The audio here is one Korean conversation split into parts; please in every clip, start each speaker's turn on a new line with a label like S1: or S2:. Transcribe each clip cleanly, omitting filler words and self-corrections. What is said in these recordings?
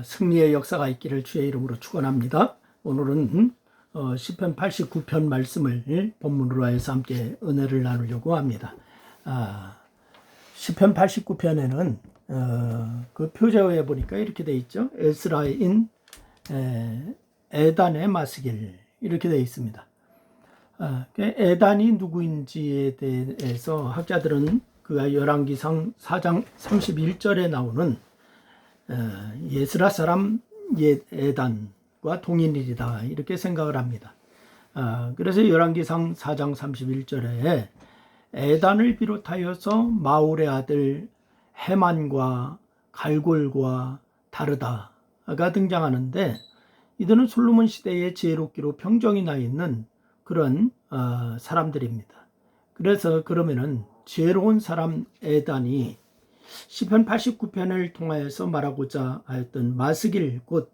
S1: 승리의 역사가 있기를 주의 이름으로 축원합니다. 오늘은 시편 89편 말씀을 본문으로 해서 함께 은혜를 나누려고 합니다. 시편 89편에는 그 표제어에 보니까 이렇게 돼 있죠. 에스라인 에단의 마스길 이렇게 돼 있습니다. 에단이 누구인지에 대해서 학자들은 그가 열왕기상 4장 31절에 나오는 예스라 사람 에단과 동일이다 이렇게 생각을 합니다. 그래서 열왕기상 4장 31절에 에단을 비롯하여서 마울의 아들 헤만과 갈골과 다르다가 등장하는데, 이들은 솔로몬 시대의 지혜롭기로 평정이 나 있는 그런 사람들입니다. 그래서 그러면은 지혜로운 사람 에단이 시편 89편을 통하여서 말하고자 하였던 마스길, 곧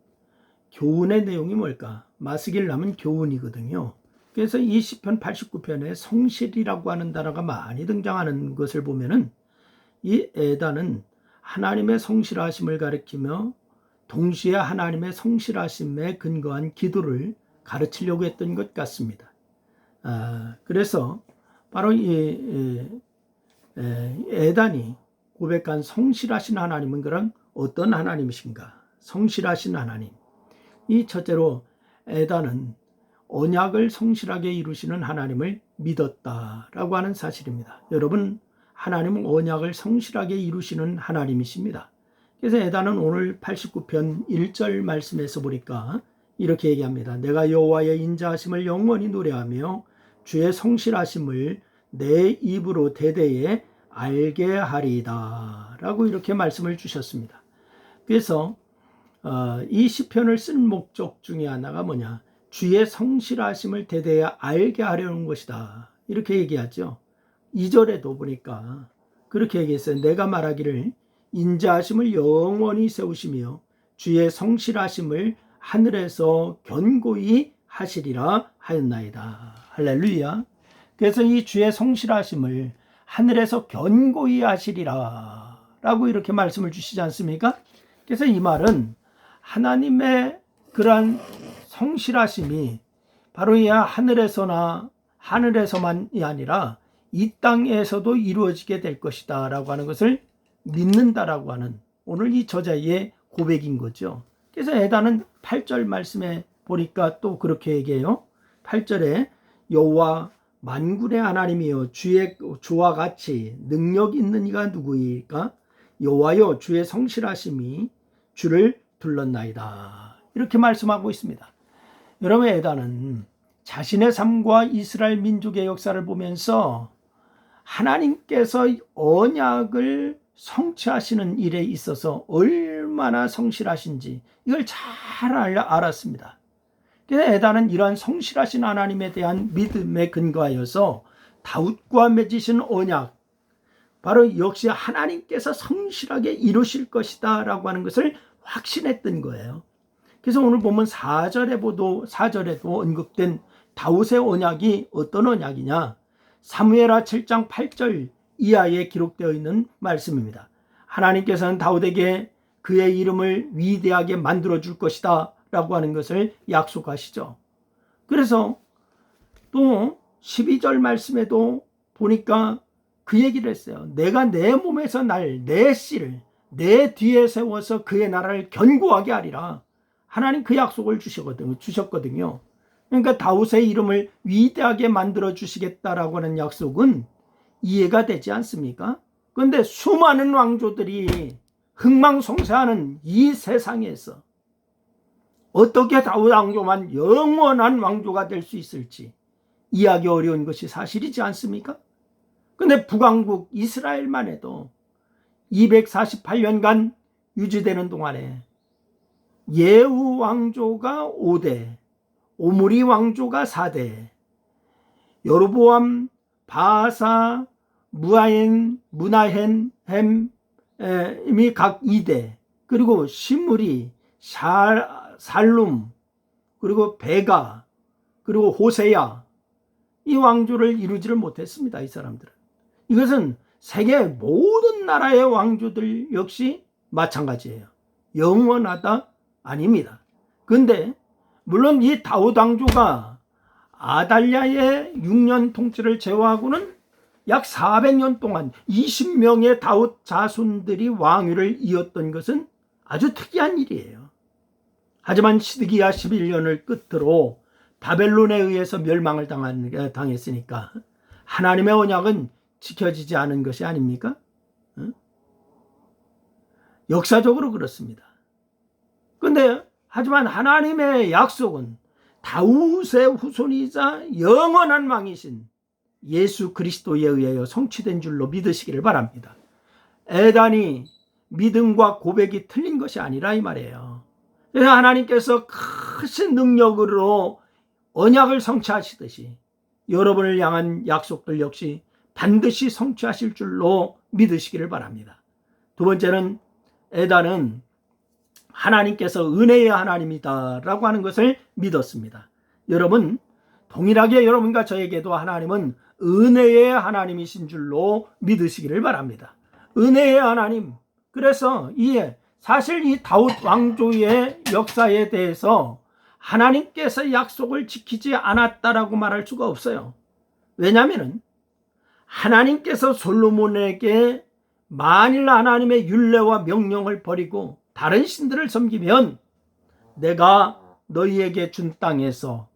S1: 교훈의 내용이 뭘까? 마스길 하면 교훈이거든요. 그래서 이 시편 89편에 성실이라고 하는 단어가 많이 등장하는 것을 보면은 이 에단은 하나님의 성실하심을 가리키며 동시에 하나님의 성실하심에 근거한 기도를 가르치려고 했던 것 같습니다. 그래서 바로 이 에단이 고백한 성실하신 하나님은 그럼 어떤 하나님이신가? 성실하신 하나님. 이 첫째로 에단은 언약을 성실하게 이루시는 하나님을 믿었다라고 하는 사실입니다. 여러분, 하나님은 언약을 성실하게 이루시는 하나님이십니다. 그래서 에단은 오늘 89편 1절 말씀에서 보니까 이렇게 얘기합니다. 내가 여호와의 인자하심을 영원히 노래하며 주의 성실하심을 내 입으로 대대에 알게 하리이다 라고 이렇게 말씀을 주셨습니다. 그래서 이 시편을 쓴 목적 중에 하나가 뭐냐? 주의 성실하심을 대대에 알게 하려는 것이다 이렇게 얘기하죠. 2절에도 보니까 그렇게 얘기했어요. 내가 말하기를 인자하심을 영원히 세우시며 주의 성실하심을 하늘에서 견고히 하시리라 하였나이다. 할렐루야. 그래서 이 주의 성실하심을 하늘에서 견고히 하시리라 라고 이렇게 말씀을 주시지 않습니까? 그래서 이 말은 하나님의 그러한 성실하심이 바로 이 하늘에서만이 아니라 이 땅에서도 이루어지게 될 것이다 라고 하는 것을 믿는다라고 하는 오늘 이 저자의 고백인 거죠. 그래서 에단은 8절 말씀에 보니까 또 그렇게 얘기해요. 8절에 여호와 만군의 하나님이여 주와 같이 능력 있는 이가 누구이까? 여호와여 주의 성실하심이 주를 둘렀나이다 이렇게 말씀하고 있습니다. 여러분, 에단은 자신의 삶과 이스라엘 민족의 역사를 보면서 하나님께서 언약을 성취하시는 일에 있어서 얼마나 성실하신지 이걸 잘 알았습니다. 그래서 에단은 이러한 성실하신 하나님에 대한 믿음에 근거하여서 다윗과 맺으신 언약, 바로 역시 하나님께서 성실하게 이루실 것이다 라고 하는 것을 확신했던 거예요. 그래서 오늘 보면 4절에도 언급된 다윗의 언약이 어떤 언약이냐? 사무엘하 7장 8절 이하에 기록되어 있는 말씀입니다. 하나님께서는 다윗에게 그의 이름을 위대하게 만들어 줄 것이다 라고 하는 것을 약속하시죠. 그래서 또 12절 말씀에도 보니까 그 얘기를 했어요. 내가 내 몸에서 내 씨를 내 뒤에 세워서 그의 나라를 견고하게 하리라. 하나님 그 약속을 주셨거든요. 그러니까 다윗의 이름을 위대하게 만들어 주시겠다라고 하는 약속은 이해가 되지 않습니까? 그런데 수많은 왕조들이 흥망성쇠하는 이 세상에서 어떻게 다윗 왕조만 영원한 왕조가 될 수 있을지 이해하기 어려운 것이 사실이지 않습니까? 그런데 북왕국 이스라엘만 해도 248년간 유지되는 동안에 예후 왕조가 5대, 오므리 왕조가 4대, 여로보암, 바아사, 무나헨, 햄이 각 2대, 그리고 시므리, 살룸, 그리고 베가, 그리고 호세야, 이 왕조를 이루지를 못했습니다. 이 사람들은. 이것은 세계 모든 나라의 왕조들 역시 마찬가지예요. 영원하다 아닙니다. 근데 물론 이 다윗 왕조가 아달랴의 6년 통치를 제외하고는 약 400년 동안 20명의 다윗 자손들이 왕위를 이었던 것은 아주 특이한 일이에요. 하지만 시드기야 11년을 끝으로 바벨론에 의해서 멸망을 당했으니까 하나님의 언약은 지켜지지 않은 것이 아닙니까? 역사적으로 그렇습니다. 근데 하지만 하나님의 약속은 다윗의 후손이자 영원한 왕이신 예수 그리스도에 의하여 성취된 줄로 믿으시기를 바랍니다. 에단이 믿음과 고백이 틀린 것이 아니라 이 말이에요. 그래서 하나님께서 크신 능력으로 언약을 성취하시듯이 여러분을 향한 약속들 역시 반드시 성취하실 줄로 믿으시기를 바랍니다. 두 번째는 에단은 하나님께서 은혜의 하나님이다라고 하는 것을 믿었습니다. 여러분, 동일하게 여러분과 저에게도 하나님은 은혜의 하나님이신 줄로 믿으시기를 바랍니다. 은혜의 하나님. 그래서 사실 이 다윗 왕조의 역사에 대해서 하나님께서 약속을 지키지 않았다라고 말할 수가 없어요. 왜냐하면 하나님께서 솔로몬에게 만일 하나님의 율례와 명령을 버리고 다른 신들을 섬기면 내가 너희에게 준 땅에서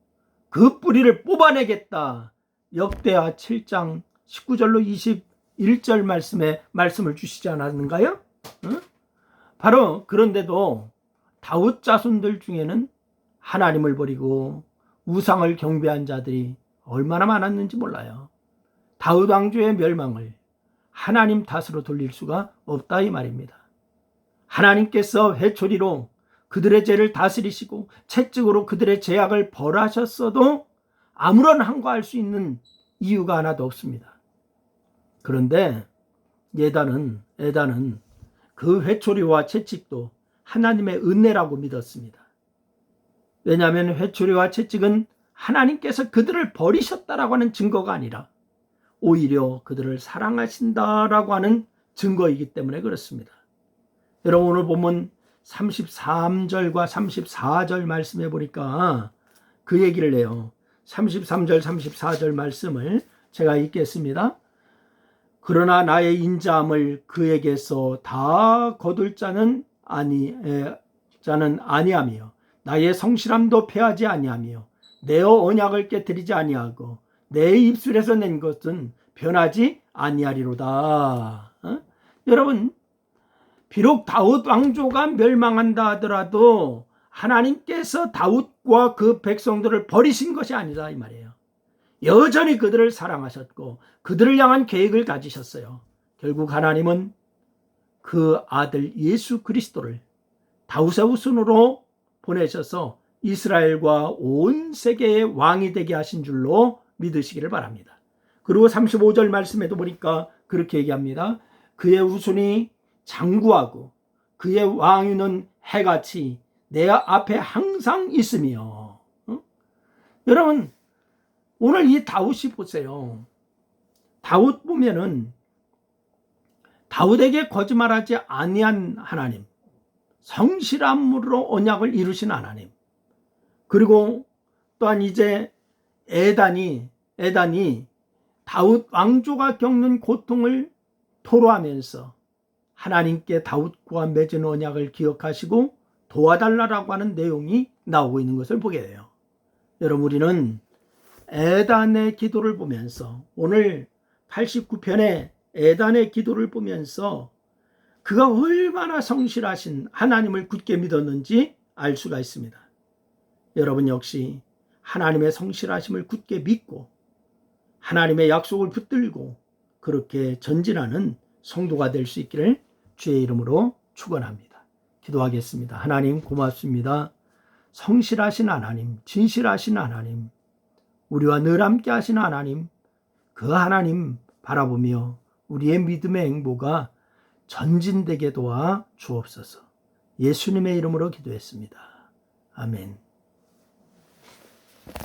S1: 그 뿌리를 뽑아내겠다. 역대하 7장 19절로 21절 말씀을 주시지 않았는가요? 바로 그런데도 다윗 자손들 중에는 하나님을 버리고 우상을 경배한 자들이 얼마나 많았는지 몰라요. 다윗 왕조의 멸망을 하나님 탓으로 돌릴 수가 없다 이 말입니다. 하나님께서 회초리로 그들의 죄를 다스리시고 채찍으로 그들의 죄악을 벌하셨어도 아무런 항거할 수 있는 이유가 하나도 없습니다. 그런데 에단은 그 회초리와 채찍도 하나님의 은혜라고 믿었습니다. 왜냐하면 회초리와 채찍은 하나님께서 그들을 버리셨다라고 하는 증거가 아니라 오히려 그들을 사랑하신다라고 하는 증거이기 때문에 그렇습니다. 여러분, 오늘 보면 33절과 34절 말씀해 보니까 그 얘기를 해요. 33절 34절 말씀을 제가 읽겠습니다. 그러나 나의 인자함을 그에게서 다 거둘 자는 아니하며 나의 성실함도 패하지 아니하며 내 언약을 깨뜨리지 아니하고 내 입술에서 낸 것은 변하지 아니하리로다. 여러분, 비록 다윗 왕조가 멸망한다 하더라도 하나님께서 다윗과 그 백성들을 버리신 것이 아니다 이 말이에요. 여전히 그들을 사랑하셨고 그들을 향한 계획을 가지셨어요. 결국 하나님은 그 아들 예수 그리스도를 다윗의 후손으로 보내셔서 이스라엘과 온 세계의 왕이 되게 하신 줄로 믿으시기를 바랍니다. 그리고 35절 말씀에도 보니까 그렇게 얘기합니다. 그의 후손이 장구하고 그의 왕위는 해같이 내 앞에 항상 있으며. 여러분, 오늘 이 다윗이 보세요. 다윗 보면은 다윗에게 거짓말하지 아니한 하나님, 성실함으로 언약을 이루신 하나님, 그리고 또한 이제 에단이 다윗 왕조가 겪는 고통을 토로하면서 하나님께 다윗과 맺은 언약을 기억하시고 도와달라고 하는 내용이 나오고 있는 것을 보게 돼요. 여러분, 우리는 에단의 기도를 보면서 오늘 89편의 에단의 기도를 보면서 그가 얼마나 성실하신 하나님을 굳게 믿었는지 알 수가 있습니다. 여러분 역시 하나님의 성실하심을 굳게 믿고 하나님의 약속을 붙들고 그렇게 전진하는 성도가 될 수 있기를 주의 이름으로 축원합니다. 기도하겠습니다. 하나님 고맙습니다. 성실하신 하나님, 진실하신 하나님, 우리와 늘 함께 하신 하나님, 그 하나님 바라보며 우리의 믿음의 행보가 전진되게 도와 주옵소서. 예수님의 이름으로 기도했습니다. 아멘.